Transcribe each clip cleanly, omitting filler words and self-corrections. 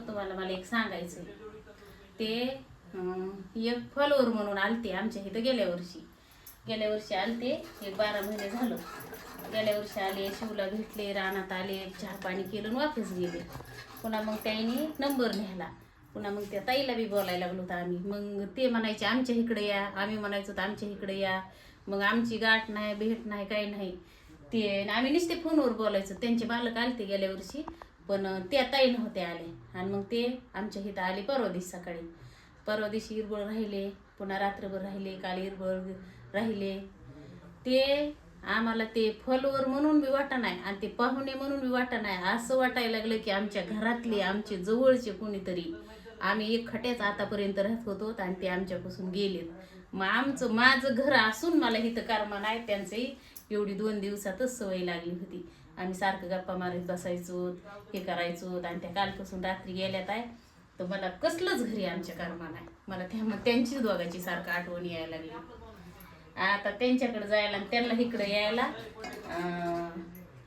तुम्हाला मला एक सांगायचं ते एक फॉलोवर म्हणून आलते आमच्या इथं गेल्या वर्षी आलते. एक 12 महिने झालं. गेल्या वर्षी आले, शिवला भेटले, रानात आले, चहा पाणी केलं आणि वापस गेले. पुन्हा मग त्याने नंबर न्यायला. पुन्हा मग त्या ताईला बी बोलायला लागलो होतं आम्ही. मग ते म्हणायचे आमच्या इकडे या, आम्ही म्हणायचो तर आमच्या इकडे या. मग आमची गाठ नाही, भेट नाही, काही नाही. ते आम्ही नुसते फोनवर बोलायचो. त्यांचे बालक आले ते गेल्या वर्षी, पण त्या ताई नव्हते आले. आणि मग ते आमच्या इथं आले परवा दिवशी सकाळी. परवा दिवशी इरबळ राहिले, पुन्हा रात्रभर राहिले, काल इरबळ राहिले. ते आम्हाला ते फॉलोवर म्हणून बी वाटा नाही आणि ते पाहुणे म्हणून बी वाटा नाही. असं वाटायला लागलं की आमच्या घरातले, आमचे जवळचे कोणीतरी. आम्ही एक खट्याच आतापर्यंत राहत होतो आणि ते आमच्यापासून गेलेत. मग माझं घर असून मला इथं कर्मा नाही. त्यांचंही एवढी 2 दिवसातच सवय लागली होती. आम्ही सारखं गप्पा मारत बसायचो, हे करायचो. आणि त्या कालपासून रात्री गेल्यात आहे तर मला कसलंच घरी आमच्या कर्मा नाही. मला त्यांचीच दोघांची सारखं आठवण यायला लागली. आता त्यांच्याकडे जायला आणि त्यांना इकडे यायला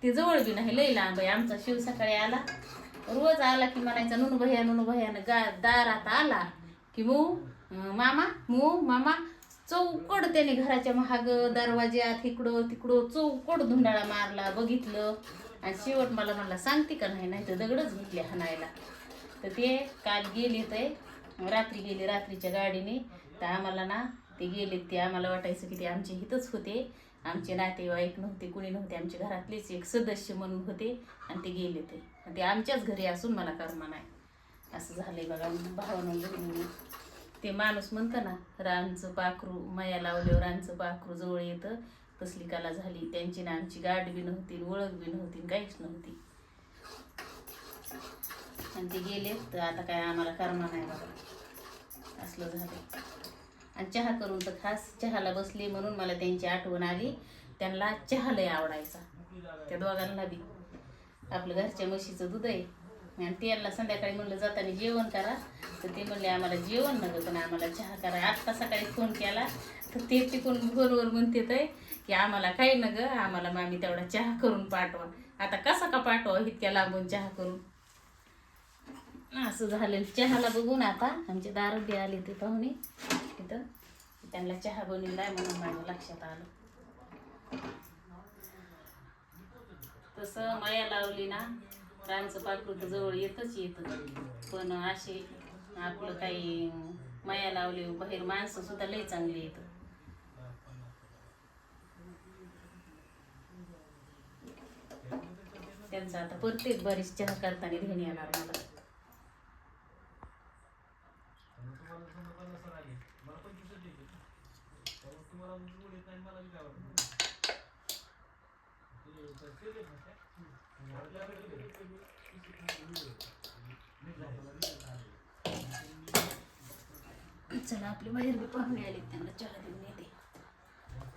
ते जवळ बी नाही, लई लांब आहे. आमचा शिव सकाळी आला, रोज आला की म्हणायचा नुनू भैयानं दारात आला की मामा चौकड त्याने घराच्या महाग दरवाज्यात इकडं तिकडं चौकड धुंडाळा मारला, बघितलं. आणि शेवट मला म्हणला सांगते का नाही तर दगडच घेतले हाणायला. तर ते काल गेले ते रात्री गेले, रात्रीच्या गाडीने. तर आम्हाला ना ते गेले, ते आम्हाला वाटायचं की ते आमच्या इथंच होते. आमचे नातेवाईक नव्हते, कुणी नव्हते, आमच्या घरातलेच एक सदस्य म्हणून होते. आणि ते गेले ते आमच्याच घरी असून मला कर्मा नाही. असं झालंय बघा भावानं बहिणीने. ते माणूस म्हणतं ना, रानचं पाखरू माया लावल्यावर रानचं पाखरू जवळ येतं, तसली कला झाली. त्यांची ना आमची गाठ बी नव्हती, ओळख बी नव्हती, काहीच नव्हती. आणि ते गेले तर आता काय आम्हाला कर्मा नाही बघा. असलं झालं. आणि चहा करून तर खास चहाला बसली म्हणून मला त्यांची आठवण आली. त्यांना चहा लय आवडायचा, त्या दोघांना बी. आपलं घरच्या म्हशीचं दूध आहे. आणि त्यांना संध्याकाळी म्हणलं जाताना जेवण करा, तर ते म्हणले आम्हाला जेवण नव्हतं पण आम्हाला चहा करा. आत्ता सकाळी फोन केला तर ते तिकून फोनवर म्हणते तर की आम्हाला काही न ग, आम्हाला मामी तेवढा चहा करून पाठवा. आता कसा का पाठवा इतक्या लांबून चहा करून. असं झालं. चहाला बघून आता आमचे दारू बी आले ते पाहुणे तिथं, त्यांना चहा बनवलाय म्हणून माझ्या लक्षात आलं. तसं माया लावली ना, रानचं पाखरू तर जवळ येतच येतं. पण असे आपलं काही माया लावली बाहेर माणसं सुद्धा लई चांगली येतं. त्यांचं आता प्रत्येक बारीच चहा करताना ध्यान येणार मला. चला आपले बाहेर बी पाहुणे आले, त्यांना चहा देऊन येते.